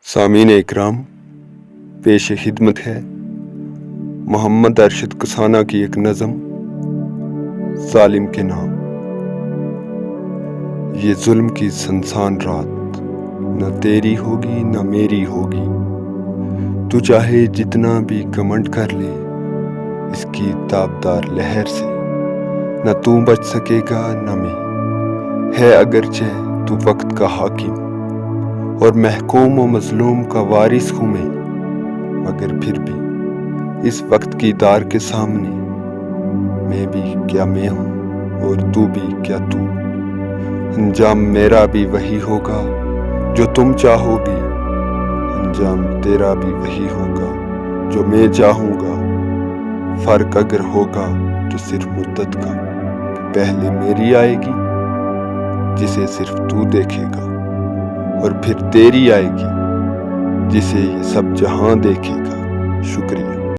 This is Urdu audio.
سامعین اکرام، پیش خدمت ہے محمد ارشد کسانہ کی ایک نظم ظالم کے نام۔ یہ ظلم کی سنسان رات نہ تیری ہوگی نہ میری ہوگی، تو چاہے جتنا بھی گھمنڈ کر لے اس کی تابدار لہر سے، نہ تو بچ سکے گا نہ میں، ہے اگرچہ تو وقت کا حاکم اور محکوم و مظلوم کا وارث ہوں مگر پھر بھی اس وقت کی دار کے سامنے میں بھی کیا میں ہوں اور تو بھی کیا تو۔ انجام میرا بھی وہی ہوگا جو تم چاہو گی، انجام تیرا بھی وہی ہوگا جو میں چاہوں گا۔ فرق اگر ہوگا تو صرف مدت کا، پہلے میری آئے گی جسے صرف تو دیکھے گا، اور پھر تیری آئے گی جسے یہ سب جہاں دیکھے گا۔ شکریہ۔